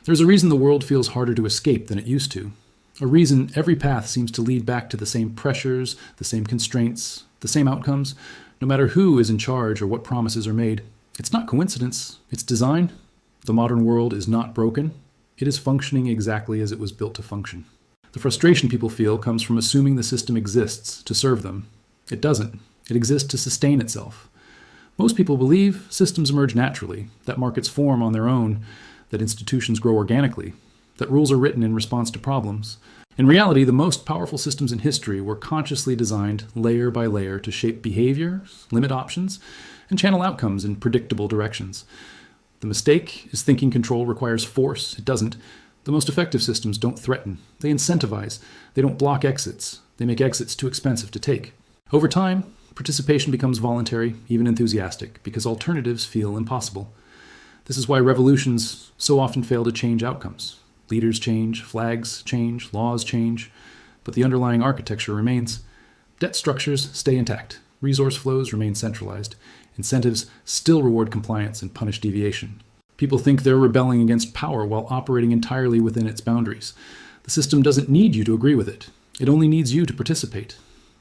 There's a reason the world feels harder to escape than it used to. A reason every path seems to lead back to the same pressures, the same constraints, the same outcomes, no matter who is in charge or what promises are made. It's not coincidence, it's design. The modern world is not broken. It is functioning exactly as it was built to function. The frustration people feel comes from assuming the system exists to serve them. It doesn't. It exists to sustain itself. Most people believe systems emerge naturally, that markets form on their own, that institutions grow organically, that rules are written in response to problems. In reality, the most powerful systems in history were consciously designed layer by layer to shape behavior, limit options, and channel outcomes in predictable directions. The mistake is thinking control requires force. It doesn't. The most effective systems don't threaten. They incentivize. They don't block exits. They make exits too expensive to take. Over time, participation becomes voluntary, even enthusiastic, because alternatives feel impossible. This is why revolutions so often fail to change outcomes. Leaders change, flags change, laws change, but the underlying architecture remains. Debt structures stay intact. Resource flows remain centralized. Incentives still reward compliance and punish deviation. People think they're rebelling against power while operating entirely within its boundaries. The system doesn't need you to agree with it. It only needs you to participate.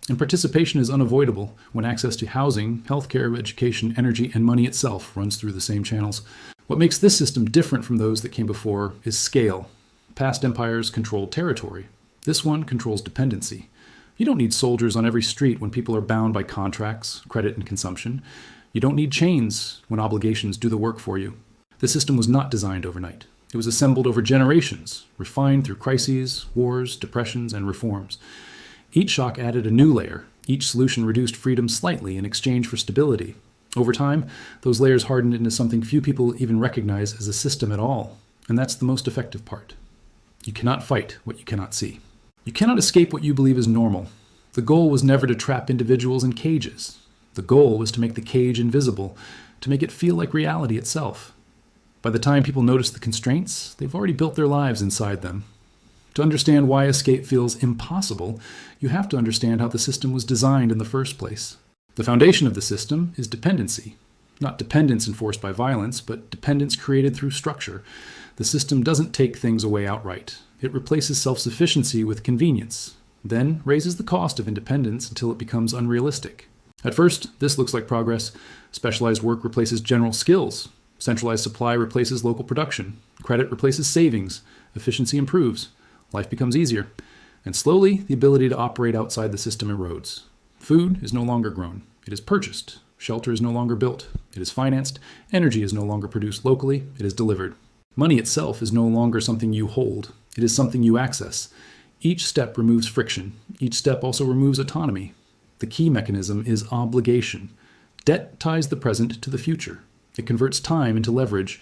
And participation is unavoidable when access to housing, healthcare, education, energy, and money itself runs through the same channels. What makes this system different from those that came before is scale. Past empires controlled territory. This one controls dependency. You don't need soldiers on every street when people are bound by contracts, credit, and consumption. You don't need chains when obligations do the work for you. The system was not designed overnight. It was assembled over generations, refined through crises, wars, depressions, and reforms. Each shock added a new layer. Each solution reduced freedom slightly in exchange for stability. Over time, those layers hardened into something few people even recognize as a system at all. And that's the most effective part. You cannot fight what you cannot see. You cannot escape what you believe is normal. The goal was never to trap individuals in cages. The goal was to make the cage invisible, to make it feel like reality itself. By the time people notice the constraints, they've already built their lives inside them. To understand why escape feels impossible, you have to understand how the system was designed in the first place. The foundation of the system is dependency. Not dependence enforced by violence, but dependence created through structure. The system doesn't take things away outright. It replaces self-sufficiency with convenience, then raises the cost of independence until it becomes unrealistic. At first, this looks like progress. Specialized work replaces general skills. Centralized supply replaces local production. Credit replaces savings. Efficiency improves. Life becomes easier. And slowly, the ability to operate outside the system erodes. Food is no longer grown. It is purchased. Shelter is no longer built. It is financed. Energy is no longer produced locally. It is delivered. Money itself is no longer something you hold. It is something you access. Each step removes friction. Each step also removes autonomy. The key mechanism is obligation. Debt ties the present to the future. It converts time into leverage.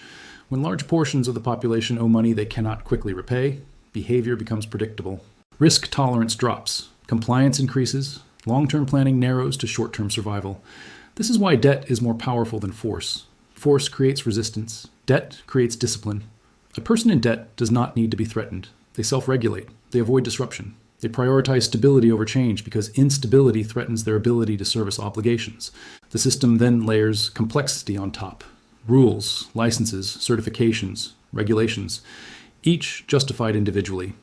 When large portions of the population owe money they cannot quickly repay, behavior becomes predictable. Risk tolerance drops. Compliance increases. Long-term planning narrows to short-term survival. This is why debt is more powerful than force. Force creates resistance. Debt creates discipline. A person in debt does not need to be threatened. They self-regulate. They avoid disruption. They prioritize stability over change because instability threatens their ability to service obligations. The system then layers complexity on top. Rules, licenses, certifications, regulations, each justified individually.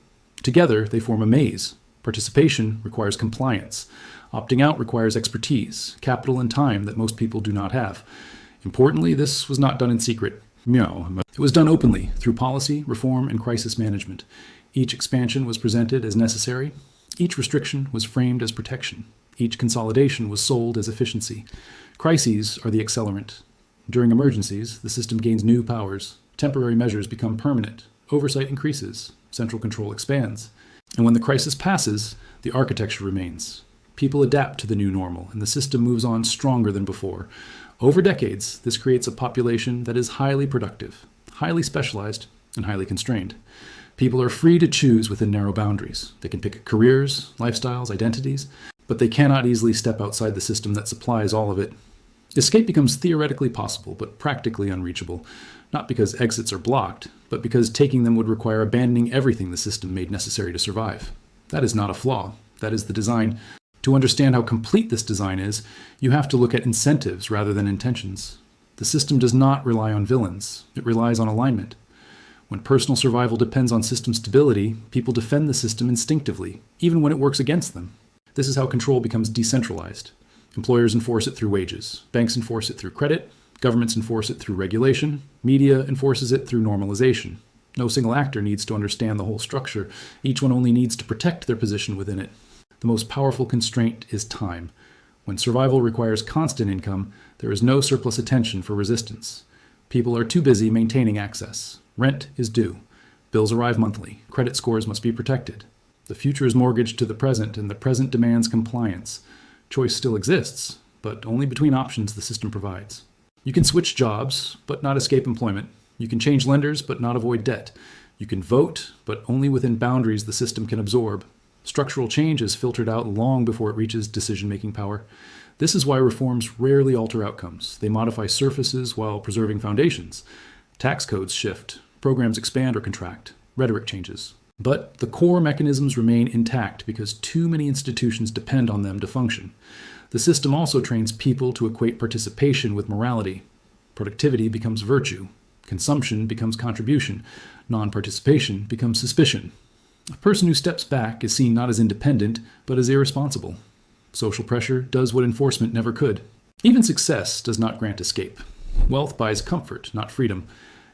Together, they form a maze. Participation requires compliance. Opting out requires expertise, capital, and time that most people do not have. Importantly, this was not done in secret. It was done openly through policy, reform, and crisis management. Each expansion was presented as necessary. Each restriction was framed as protection. Each consolidation was sold as efficiency. Crises are the accelerant. During emergencies, the system gains new powers. Temporary measures become permanent. Oversight increases. Central control expands. And when the crisis passes, the architecture remains. People adapt to the new normal, and the system moves on stronger than before. Over decades, this creates a population that is highly productive, highly specialized, and highly constrained. People are free to choose within narrow boundaries. They can pick careers, lifestyles, identities, but they cannot easily step outside the system that supplies all of it. Escape becomes theoretically possible, but practically unreachable, not because exits are blocked, but because taking them would require abandoning everything the system made necessary to survive. That is not a flaw. That is the design. To understand how complete this design is, you have to look at incentives rather than intentions. The system does not rely on villains. It relies on alignment. When personal survival depends on system stability, people defend the system instinctively, even when it works against them. This is how control becomes decentralized. Employers enforce it through wages. Banks enforce it through credit. Governments enforce it through regulation. Media enforces it through normalization. No single actor needs to understand the whole structure. Each one only needs to protect their position within it. The most powerful constraint is time. When survival requires constant income, there is no surplus attention for resistance. People are too busy maintaining access. Rent is due. Bills arrive monthly. Credit scores must be protected. The future is mortgaged to the present, and the present demands compliance. Choice still exists, but only between options the system provides. You can switch jobs, but not escape employment. You can change lenders, but not avoid debt. You can vote, but only within boundaries the system can absorb. Structural change is filtered out long before it reaches decision-making power. This is why reforms rarely alter outcomes. They modify surfaces while preserving foundations. Tax codes shift. Programs expand or contract. Rhetoric changes. But the core mechanisms remain intact because too many institutions depend on them to function. The system also trains people to equate participation with morality. Productivity becomes virtue. Consumption becomes contribution. Non-participation becomes suspicion. A person who steps back is seen not as independent, but as irresponsible. Social pressure does what enforcement never could. Even success does not grant escape. Wealth buys comfort, not freedom.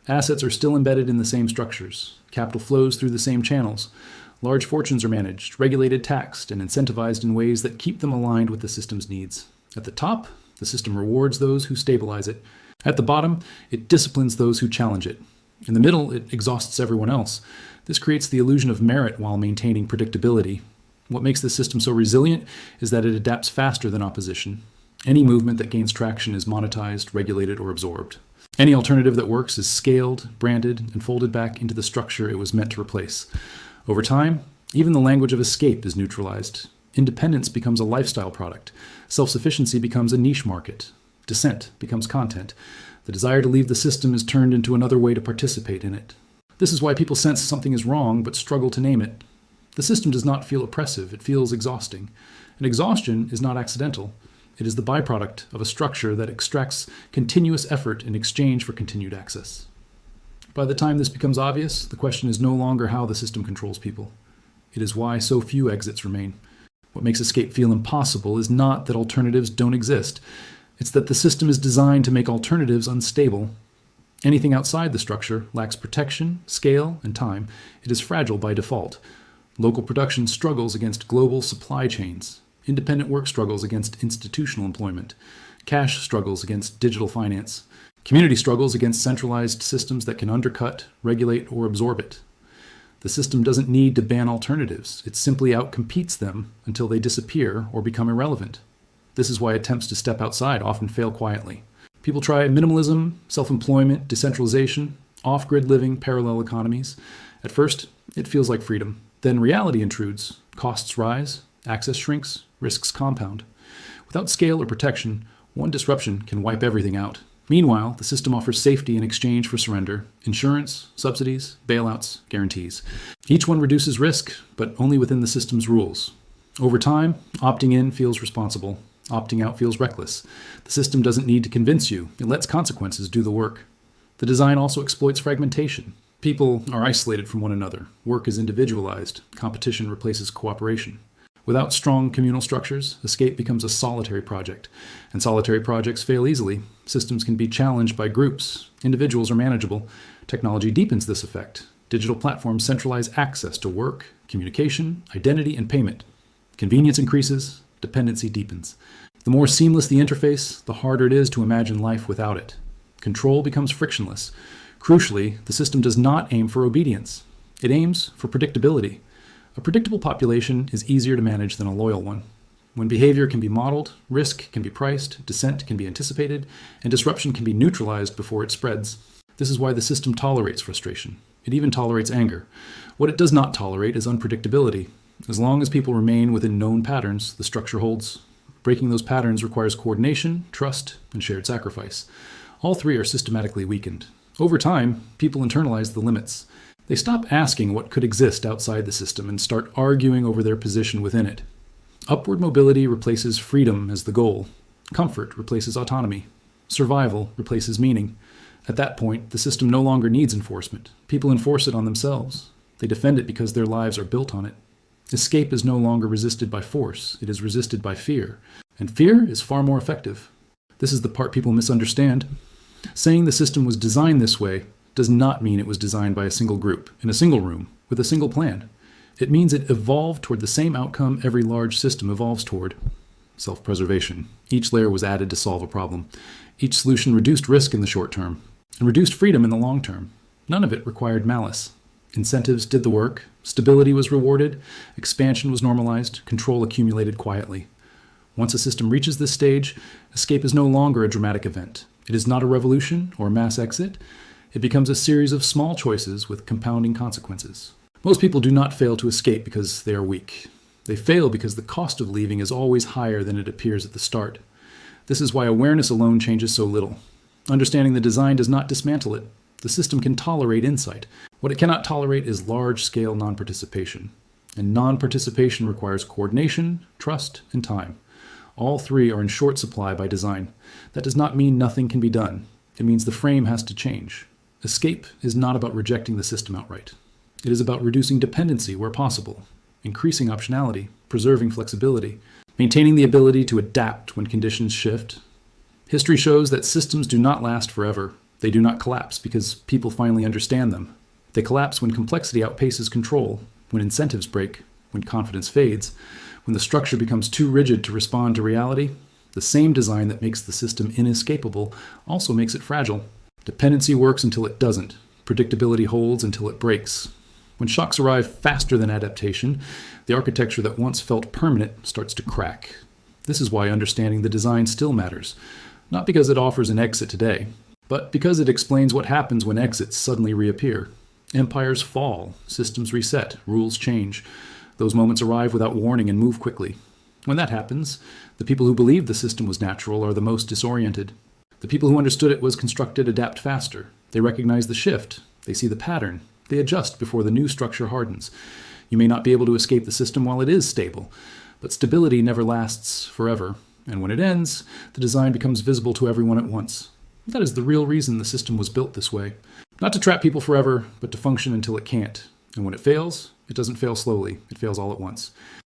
Assets are still embedded in the same structures. Capital flows through the same channels. Large fortunes are managed, regulated, taxed, and incentivized in ways that keep them aligned with the system's needs. At the top, the system rewards those who stabilize it. At the bottom, it disciplines those who challenge it. In the middle, it exhausts everyone else. This creates the illusion of merit while maintaining predictability. What makes the system so resilient is that it adapts faster than opposition. Any movement that gains traction is monetized, regulated, or absorbed. Any alternative that works is scaled, branded, and folded back into the structure it was meant to replace. Over time, even the language of escape is neutralized. Independence becomes a lifestyle product. Self-sufficiency becomes a niche market. Dissent becomes content. The desire to leave the system is turned into another way to participate in it. This is why people sense something is wrong but struggle to name it. The system does not feel oppressive, it feels exhausting. And exhaustion is not accidental. It is the byproduct of a structure that extracts continuous effort in exchange for continued access. By the time this becomes obvious, the question is no longer how the system controls people. It is why so few exits remain. What makes escape feel impossible is not that alternatives don't exist. It's that the system is designed to make alternatives unstable. Anything outside the structure lacks protection, scale, and time. It is fragile by default. Local production struggles against global supply chains. Independent work struggles against institutional employment. Cash struggles against digital finance. Community struggles against centralized systems that can undercut, regulate, or absorb it. The system doesn't need to ban alternatives. It simply outcompetes them until they disappear or become irrelevant. This is why attempts to step outside often fail quietly. People try minimalism, self-employment, decentralization, off-grid living, parallel economies. At first, it feels like freedom. Then reality intrudes. Costs rise, access shrinks, risks compound. Without scale or protection, one disruption can wipe everything out. Meanwhile, the system offers safety in exchange for surrender: insurance, subsidies, bailouts, guarantees. Each one reduces risk, but only within the system's rules. Over time, opting in feels responsible. Opting out feels reckless. The system doesn't need to convince you. It lets consequences do the work. The design also exploits fragmentation. People are isolated from one another. Work is individualized. Competition replaces cooperation. Without strong communal structures, escape becomes a solitary project. And solitary projects fail easily. Systems can be challenged by groups. Individuals are manageable. Technology deepens this effect. Digital platforms centralize access to work, communication, identity, and payment. Convenience increases. Dependency deepens. The more seamless the interface, the harder it is to imagine life without it. Control becomes frictionless. Crucially, the system does not aim for obedience. It aims for predictability. A predictable population is easier to manage than a loyal one. When behavior can be modeled, risk can be priced, dissent can be anticipated, and disruption can be neutralized before it spreads. This is why the system tolerates frustration. It even tolerates anger. What it does not tolerate is unpredictability. As long as people remain within known patterns, the structure holds. Breaking those patterns requires coordination, trust, and shared sacrifice. All three are systematically weakened. Over time, people internalize the limits. They stop asking what could exist outside the system and start arguing over their position within it. Upward mobility replaces freedom as the goal. Comfort replaces autonomy. Survival replaces meaning. At that point, the system no longer needs enforcement. People enforce it on themselves. They defend it because their lives are built on it. Escape is no longer resisted by force. It is resisted by fear. And fear is far more effective. This is the part people misunderstand. Saying the system was designed this way does not mean it was designed by a single group, in a single room, with a single plan. It means it evolved toward the same outcome every large system evolves toward: self-preservation. Each layer was added to solve a problem. Each solution reduced risk in the short term and reduced freedom in the long term. None of it required malice. Incentives did the work, stability was rewarded, expansion was normalized, control accumulated quietly. Once a system reaches this stage, escape is no longer a dramatic event. It is not a revolution or mass exit. It becomes a series of small choices with compounding consequences. Most people do not fail to escape because they are weak. They fail because the cost of leaving is always higher than it appears at the start. This is why awareness alone changes so little. Understanding the design does not dismantle it. The system can tolerate insight. What it cannot tolerate is large-scale non-participation. And non-participation requires coordination, trust, and time. All three are in short supply by design. That does not mean nothing can be done. It means the frame has to change. Escape is not about rejecting the system outright. It is about reducing dependency where possible, increasing optionality, preserving flexibility, maintaining the ability to adapt when conditions shift. History shows that systems do not last forever. They do not collapse because people finally understand them. They collapse when complexity outpaces control, when incentives break, when confidence fades, when the structure becomes too rigid to respond to reality. The same design that makes the system inescapable also makes it fragile. Dependency works until it doesn't. Predictability holds until it breaks. When shocks arrive faster than adaptation, the architecture that once felt permanent starts to crack. This is why understanding the design still matters, not because it offers an exit today, but because it explains what happens when exits suddenly reappear. Empires fall, systems reset, rules change. Those moments arrive without warning and move quickly. When that happens, the people who believed the system was natural are the most disoriented. The people who understood it was constructed adapt faster. They recognize the shift. They see the pattern. They adjust before the new structure hardens. You may not be able to escape the system while it is stable, but stability never lasts forever. And when it ends, the design becomes visible to everyone at once. That is the real reason the system was built this way. Not to trap people forever, but to function until it can't. And when it fails, it doesn't fail slowly. It fails all at once.